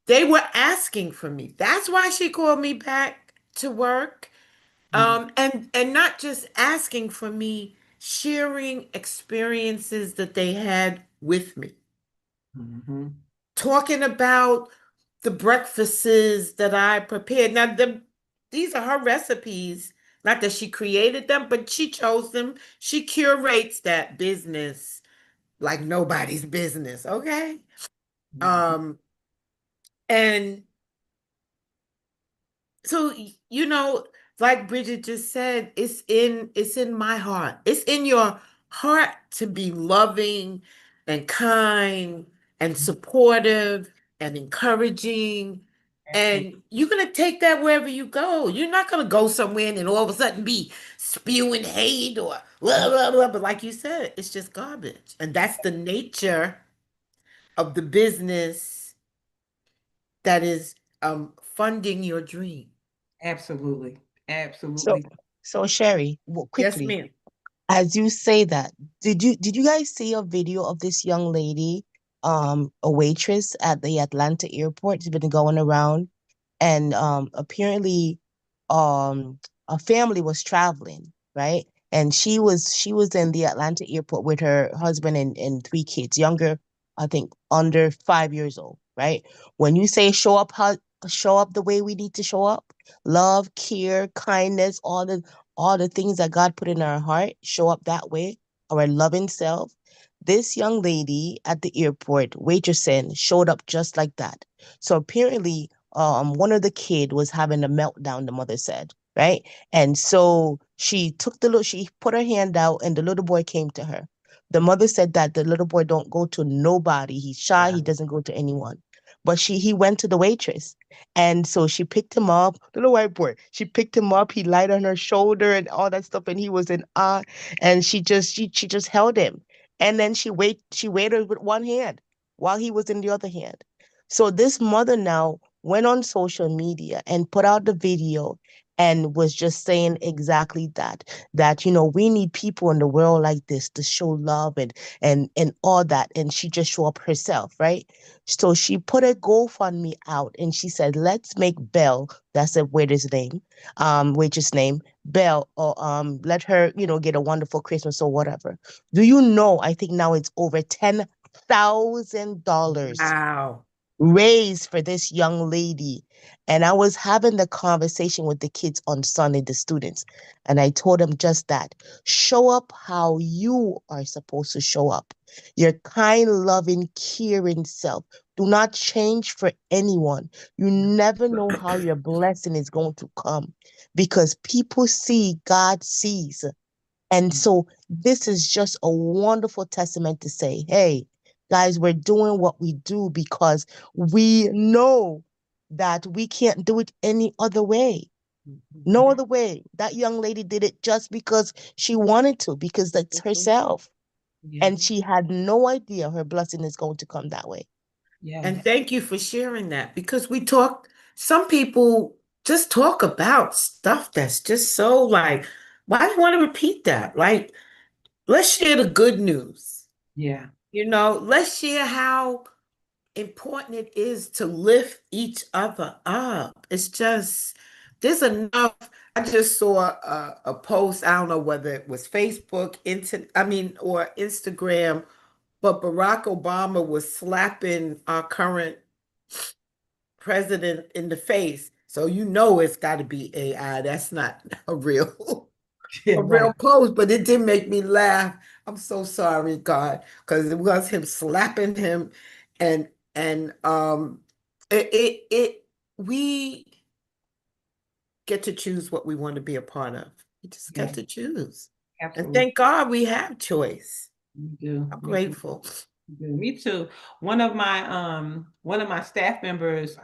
They were asking for me. That's why she called me back to work. And not just asking for me, sharing experiences that they had with me, Mm-hmm. talking about the breakfasts that I prepared. Now, these are her recipes. Not that she created them, but she chose them. She curates that business like nobody's business, okay? Mm-hmm. Um, and so like Bridget just said, it's in my heart. It's in your heart to be loving and kind and supportive and encouraging. Absolutely. And you're gonna take that wherever you go. You're not gonna go somewhere and then all of a sudden be spewing hate or blah blah blah. But like you said, it's just garbage. And that's the nature of the business that is funding your dream. Absolutely. So, Absolutely. so Sherry, Yes, quickly, ma'am. as you say that, did you guys see a video of this young lady, a waitress at the Atlanta airport? It's been going around, and apparently, um, a family was traveling, right? And she was in the Atlanta airport with her husband and three kids, younger, I think, under 5 years old, right? When you say show up the way we need to show up, love, care, kindness, all the things that God put in our heart show up that way, our loving self. This young lady at the airport, waitressing, showed up just like that. So apparently, one of the kid was having a meltdown, the mother said, right? And so she put her hand out, and the little boy came to her. The mother said that the little boy don't go to nobody. He's shy. He Wow. doesn't go to anyone. But he went to the waitress, and so she picked him up, little white boy. She picked him up. He lied on her shoulder and all that stuff, and he was in awe. And she just held him, and then she waited with one hand while he was in the other hand. So this mother now went on social media and put out the video and was just saying exactly that, we need people in the world like this to show love and all that. And she just show up herself, right? So she put a GoFundMe out and she said, let's make Belle, that's a waitress name, Belle, or let her, get a wonderful Christmas or whatever. Do you know, I think now it's over $10,000 Wow. raised for this young lady. And I was having the conversation with the kids on Sunday, the students, and I told them just that. Show up how you are supposed to show up. Your kind, loving, caring self. Do not change for anyone. You never know how your blessing is going to come because people see, God sees. And so this is just a wonderful testament to say, hey, guys, we're doing what we do because we know that we can't do it any other way. No Mhm. other way. That young lady did it just because she wanted to, because that's Mhm. herself. Yeah. And she had no idea her blessing is going to come that way. And Yes. thank you for sharing that because some people just talk about stuff that's just so like, why do you want to repeat that? Like, let's share the good news. Yeah. Let's share how important it is to lift each other up. It's just, there's enough. I just saw a post, I don't know whether it was Facebook, or Instagram, but Barack Obama was slapping our current president in the face. So it's got to be AI. That's not a real Yeah. a Right. real post, but it did make me laugh. I'm so sorry, God, because it was him slapping him, and it we get to choose what we want to be a part of. We just get Yeah. to choose, and Absolutely. thank God we have choice. We do. I'm We do. grateful. We do. Me too. One of my staff members,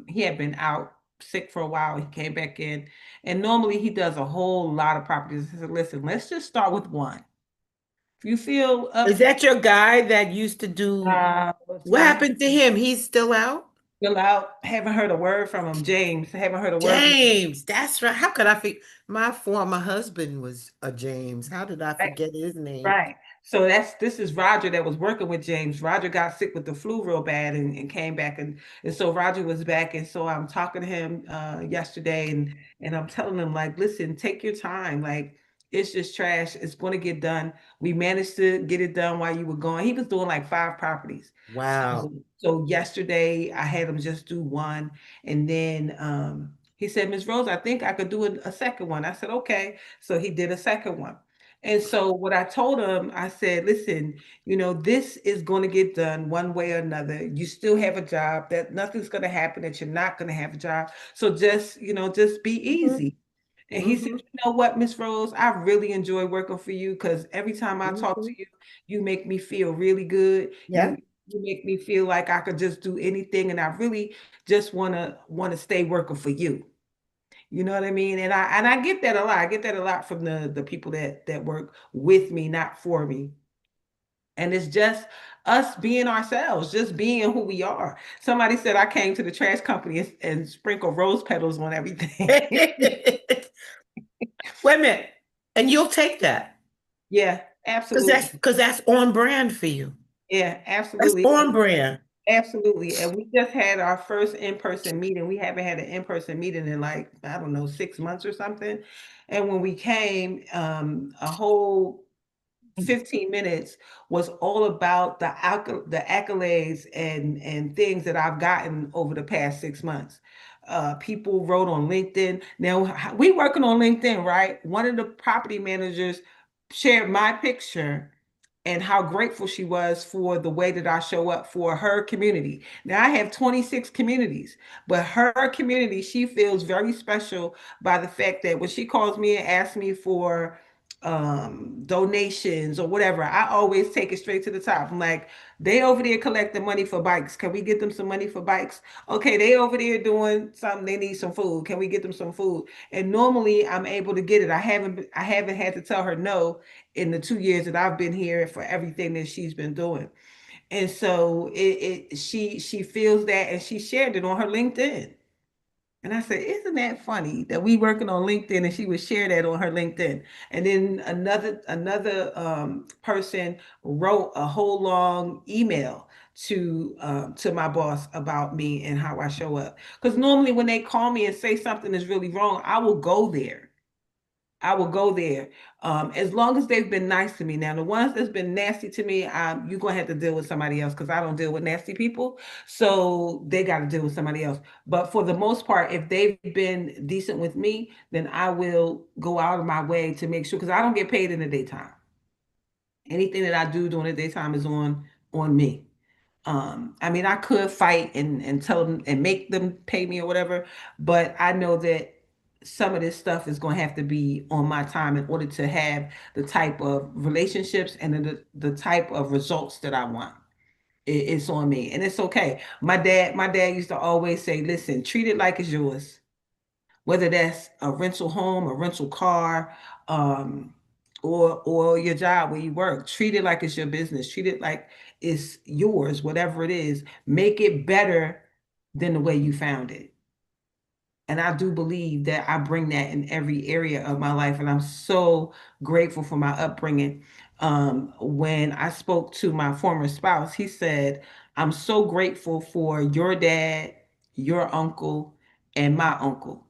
he had been out sick for a while. He came back in, and normally he does a whole lot of properties. I said, listen, let's just start with one. If you feel Is upset, that your guy that used to do? it's What my happened to him? He's still out? fill out. Haven't heard a word from him, James. Haven't heard a word from James, that's right. How could I forget? My former husband was a James. How did I him. forget his name? Right. So this is Roger that was working with James. Roger got sick with the flu real bad and came back and so Roger was back and so I'm talking to him yesterday and I'm telling him like, listen, take your time. Like it's just trash. It's going to get done. We managed to get it done while you were gone. He was doing like 5 properties. Wow. So yesterday I had him just do one and then he said, Miss Rose, I think I could do a second one. I said, okay. So he did a second one. And so what I told him, I said, listen, this is going to get done one way or another. You still have a job, that nothing's going to happen, that you're not going to have a job. So just be Hmm. easy. And he said, Hmm. you know what, Miss Rose, I really enjoy working for you because every time I talk to Hmm. you, you make me feel really good. You Yep. you make me feel like I could just do anything, and I really just wanna stay working for you. You know what I mean? And I get that a lot. I get that a lot from the people that work with me, not for me. And it's just us being ourselves, just being who we are. Somebody said I came to the trash company and sprinkled rose petals on everything. Wait a minute. And you'll take that. Yeah, absolutely. Because that's on brand for you. Yeah, That's absolutely. on brand. Absolutely. And we just had our first in-person meeting. We haven't had an in-person meeting in like, I don't know, 6 months or something. And when we came, a whole 15 minutes was all about the accolades and things that I've gotten over the past 6 months. People wrote on LinkedIn. Now we working on LinkedIn, right? One of the property managers shared my picture and how grateful she was for the way that I show up for her community. Now I have 26 communities, but her community, she feels very special by the fact that when she calls me and asks me for donations or whatever, I always take it straight to the top. I'm like, they over there collecting money for bikes. Can we get them some money for bikes? Okay, they over there doing something, they need some food. Can we get them some food? And normally I'm able to get it. I haven't had to tell her no in the 2 years that I've been here for everything that she's been doing. And so she feels that and she shared it on her LinkedIn. And I said, isn't that funny that we working on LinkedIn and she would share that on her LinkedIn? And then another person wrote a whole long email to my boss about me and how I show up. Because normally when they call me and say something is really wrong, I will go there. I will go there. As long as they've been nice to me. Now, the ones that's been nasty to me, you're gonna have to deal with somebody else because I don't deal with nasty people. So they got to deal with somebody else. But for the most part, if they've been decent with me, then I will go out of my way to make sure because I don't get paid in the daytime. Anything that I do during the daytime is on me. I mean, I could fight and tell them and make them pay me or whatever, but I know that some of this stuff is going to have to be on my time in order to have the type of relationships and the type of results that I want. It's on me, and it's okay. My dad used to always say, "Listen, treat it like it's yours." Whether that's a rental home, a rental car, um, or your job where you work. Treat it like it's your business. Treat it like it's yours, whatever it is. Make it better than the way you found it. And I do believe that I bring that in every area of my life. And I'm so grateful for my upbringing. When I spoke to my former spouse, he said, I'm so grateful for your dad, your uncle, and my uncle.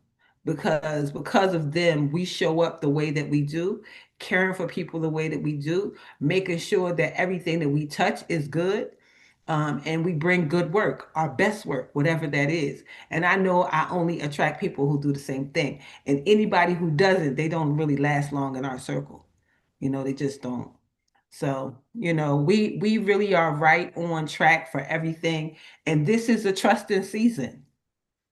Because of them, we show up the way that we do, caring for people the way that we do, making sure that everything that we touch is good, and we bring good work, our best work, whatever that is. And I know I only attract people who do the same thing. And anybody who doesn't, they don't really last long in our circle. They just don't. So, we really are right on track for everything. And this is a trusting season.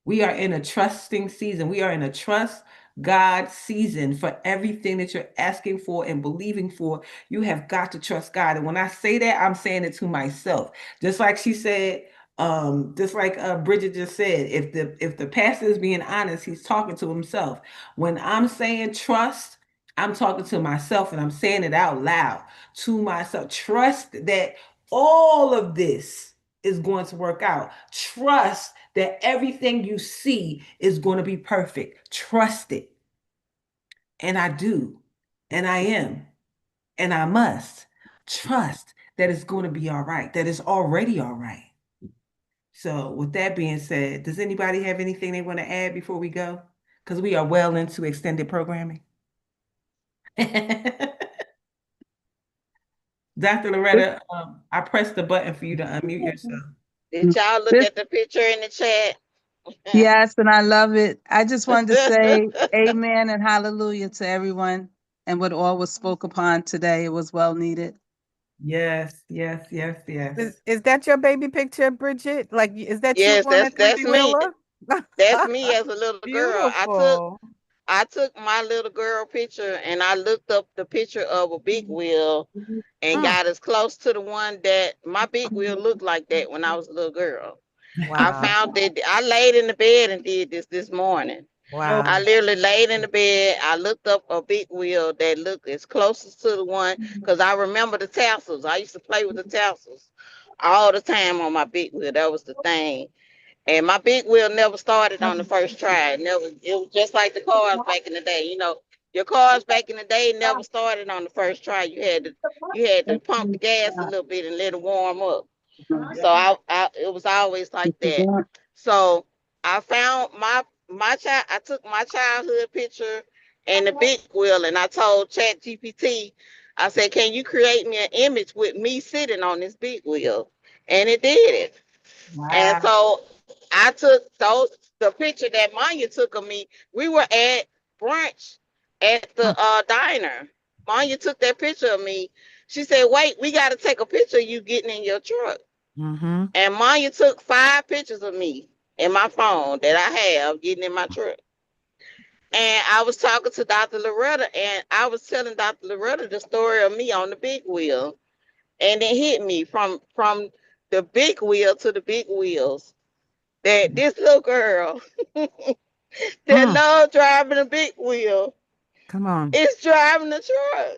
We are in a trusting season. We are in a trust God season for everything that you're asking for and believing for. You have got to trust God. And when I say that, I'm saying it to myself. Just like she said, just like Bridget just said, if the pastor is being honest, he's talking to himself. When I'm saying trust, I'm talking to myself and I'm saying it out loud to myself. Trust that all of this is going to work out. Trust that everything you see is going to be perfect. Trust it. And I do. And I am. And I must trust that it's going to be all right, that it's already all right. So, with that being said, does anybody have anything they want to add before we go? Because we are well into extended programming. Dr. Loretta, I pressed the button for you to unmute yourself. Did y'all look at the picture in the chat? Yes, and I love it. I just wanted to say amen and hallelujah to everyone and what all was spoke upon today. It was well needed. Yes, yes, yes, yes. Is that your baby picture, Bridget? Like, is that you Yes, on that that's three me. wheeler? That's me as a little girl. Beautiful. I took my little girl picture and I looked up the picture of a big wheel and Mm. got as close to the one that my big wheel looked like that when I was a little girl. I Wow. found that I laid in the bed and did this morning. Wow. I literally laid in the bed. I looked up a big wheel that looked as closest to the one because I remember the tassels. I used to play with the tassels all the time on my big wheel. That was the thing. And my big wheel never started on the first try. It was just like the cars back in the day. You know, your cars back in the day never started on the first try. You had to pump the gas a little bit and let it warm up. So it was always like that. So I found my child. I took my childhood picture and the big wheel, and I told Chat GPT, I said, "Can you create me an image with me sitting on this big wheel?" And it did it. And Wow. so I took the picture that Manya took of me. We were at brunch at the diner. Manya took that picture of me. She said, "Wait, we got to take a picture of you getting in your truck." Mm-hmm. And Maya took 5 pictures of me in my phone that I have getting in my truck. And I was talking to Dr. Loretta, and I was telling Dr. Loretta the story of me on the big wheel. And it hit me from the big wheel to the big wheels that this little girl that loved driving a big wheel Come on. is driving the truck.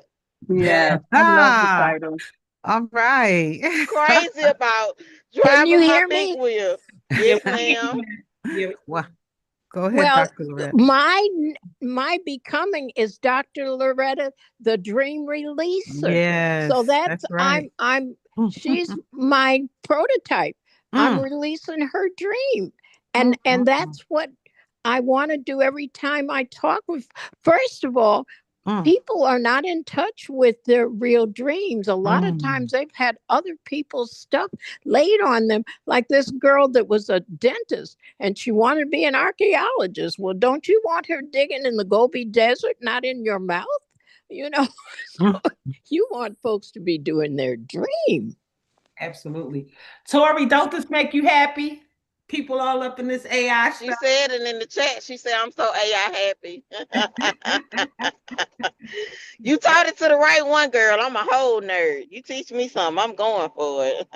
Yes, I love the Ah, title. all right. Crazy about Can you driving my hear big me? wheel. Yeah, Yes, we can ma'am. hear you. Yeah. Well, go ahead, Well, Dr. Loretta. my becoming is Dr. Loretta, the dream releaser. So Yes, that's that's right. she's my prototype. I'm Mm, releasing her dream. mm, And mm, that's what I want to do every time I talk with. First of all, mm, people are not in touch with their real dreams. A lot of mm, times they've had other people's stuff laid on them, like this girl that was a dentist and she wanted to be an archaeologist. Well, don't you want her digging in the Gobi Desert, not in your mouth? You know, mm. so you want folks to be doing their dream. Absolutely. Tori, don't this make you happy? People all up in this AI She stuff. said it in the chat. She said, "I'm so AI happy." You taught it to the right one, girl. I'm a whole nerd. You teach me something, I'm going for it.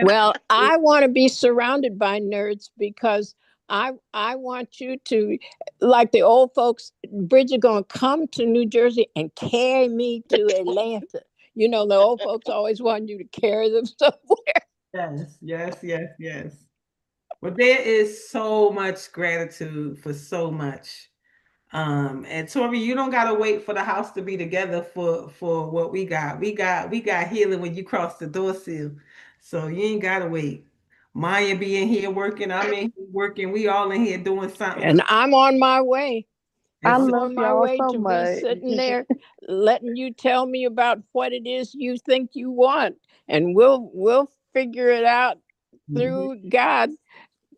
Well, I want to be surrounded by nerds because I want you to, like the old folks, Bridget gonna come to New Jersey and carry me to Atlanta. You know, the old folks always wanted you to carry them somewhere. Yes, yes, yes, yes. Well, there is so much gratitude for so much. And Tori, you don't gotta wait for the house to be together for what we got. We got healing when you cross the door sill. So you ain't gotta wait. Maya being here working, I'm in here working, we all in here doing something. And I'm on my way. I It's I'm love on my y'all way so to be much. sitting there letting you tell me about what it is you think you want. And we'll figure it out Mhm. through God,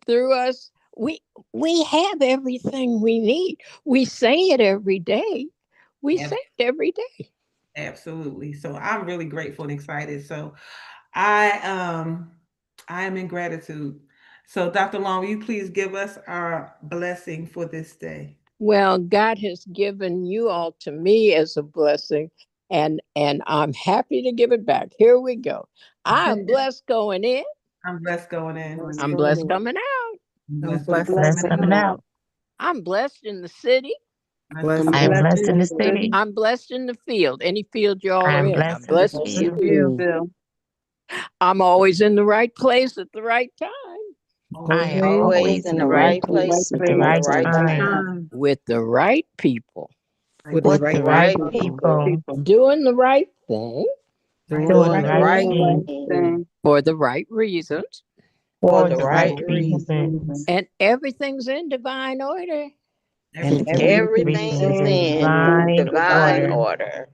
through us. We have everything we need. We say it every day. We say Ab- it every day. Absolutely. So I'm really grateful and excited. So I I am in gratitude. So Dr. Long, will you please give us our blessing for this day? Well, God has given you all to me as a blessing, and I'm happy to give it back. Here we go. I'm blessed going in. I'm blessed going in. Let's I'm go blessed in. coming out. I'm I'm blessed blessed Bless coming coming out. coming in. out. I'm blessed in the city. Blessed I'm I am blessed blessed in in the the city. city. I'm blessed in the field. Any field y'all I are am in, I'm blessed in the blessed Blessed in in the field. the field. field. I'm always in the right place at the right time. I am Always Always always in in the the in right right the right place place at the place at the right at the right right time time time With the right people. with the with with right the the with right right the right people people people. Doing the right thing doing doing doing the the right right Doing the thing right thing thing for the right reasons. for for the the for the right right right reason. reason. reason. And everything's in divine order. everything. And And Everything everything is is in everything in in divine divine divine order. order.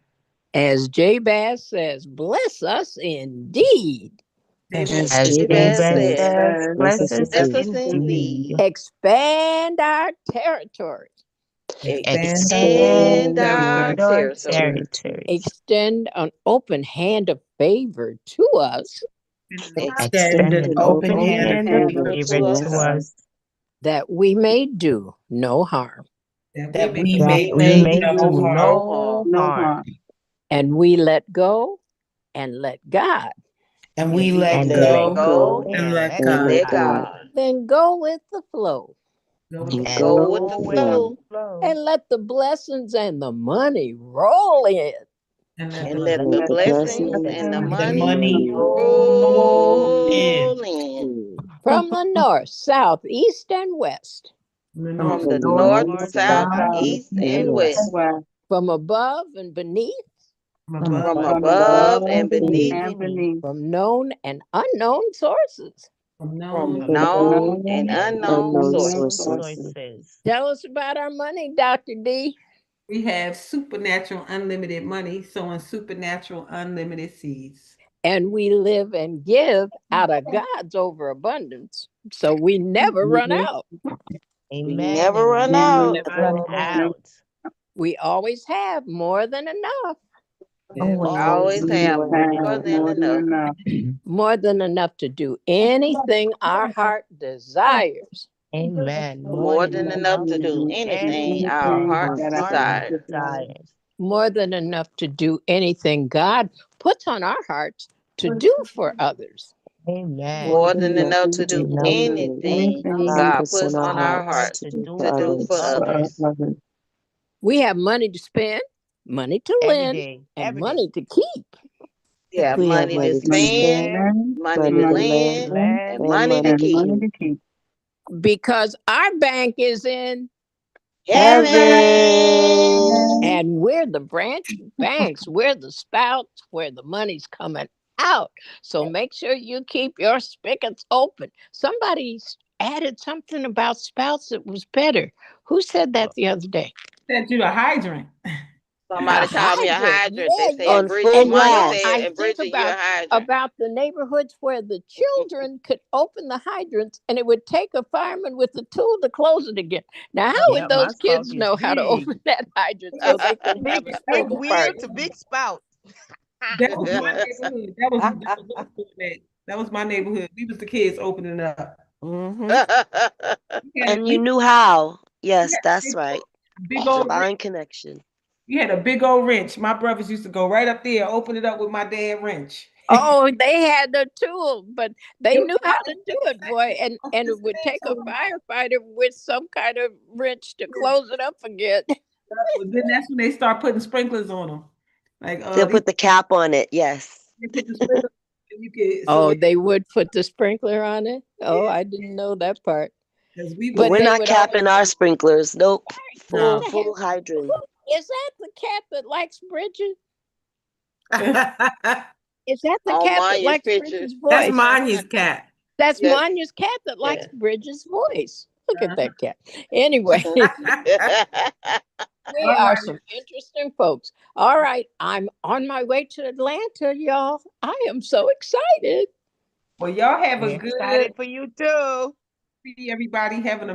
As Jabez says, bless us indeed. David, as As Jabez Jabez Jabez said, says, says, bless bless us us bless us indeed. indeed. indeed. Expand our territory. expand Extend Expand our our Expand our territory. territory. territories. Extend an open hand of favor to us extend Extend an an Extend an open open hand open of hand of hand of favor To favor favor to to us, us, us, that we may do no harm. that we that may we that that may we we may do may no do do harm. no no harm. no harm, harm. And we let go and let God. And And we we let and we let let go go go and and let let and God. let God, God. Then go with the flow go with the And and go Go with with the go the with the flow flow. flow, and let the blessings and the money roll in. and let And the let let and the let the the blessings blessings and the blessings and the and the and the money money money money roll roll roll in roll in From the north, south, east, and west. from the from north, from the the in. north, north, North, south, south, south, east, east, east, and and and west. west, west, From above and beneath. from from above above From from above above and beneath. and beneath, beneath, From known and unknown sources. from From known. from from known known and known and and unknown unknown unknown sources. sources. sources. Tell us about our money, Dr. D. We have supernatural unlimited money sowing supernatural unlimited seeds. And we live and give out of God's overabundance. So we never run Mhm. out. We Amen. never And we run never Never out. run run out. out. We always have more than enough. Yeah, We we Always always have We have more than more have than more enough. than enough. enough. More than enough to do anything our heart desires. Amen. More More than than More enough enough to to do do than anything anything our anything our hearts that I heart have desire. desired. desires. More than enough to do anything God puts on our hearts to do for others. Amen. More More than than enough to enough do to Enough to do do anything anything God anything puts that on God our God wants hearts to has do to for do desired for for others. others. We have money to spend, money to every lend, day, and every day. money to keep. We have We have money to money to Money to spend, spend, spend, money to money to money to lend, lend, spend, and Land and money to money and to keep. money keep. to keep. Because our bank is in, Heaven. Heaven. and we're the branch banks, we're the spouts where the money's coming out. So make sure you keep your spigots open. Somebody added something about spouts that was better. Who said that the other day? Sent you a hydrant. A Somebody called me a hydrant. hydrant. Yeah, They yeah. said On full Bridget. And One blast. I said, think Bridget, you're a hydrant. about the neighborhoods where the children could open the hydrants and it would take a fireman with a tool to close it again. Now, how would Yep, my those spout kids is know how to big. open that hydrant so they can have a Big sprinkle wheel party? to big spout. That was my neighborhood. That was what was doing that. That was my neighborhood. We was the kids opening it up. Mm-hmm. We had, And you we, knew how. we Yes, had that's right. big old wrench. Divine connection. We had a big old wrench. My brothers used to go right up there, open it up with my dad wrench. Oh, they had the tool, but they It was knew how about to do it, boy. And the it would same take a tool. firefighter with some kind of wrench to close it up again. But then that's when they start putting sprinklers on them. Like They'll these put the cap on it. Yes. they put the sprinklers and you can so Oh, it, they would put the sprinkler on it. Oh, yeah, I didn't know that part. because we But was But we're they not would always capping our sprinklers. Nope. what Full the No. heck? full hydrant. Is that the cat that likes Bridget? That's Is that the On cat that Manya's likes picture. Bridget's voice? Manya's cat. That's Yes. Manya's cat that likes Yeah. Bridget's voice. Look at uh, that cat. Anyway, we all are right. some interesting folks. All right, I'm on my way to Atlanta, y'all. I am so excited. Well, y'all have a We're good excited for you too. see everybody having a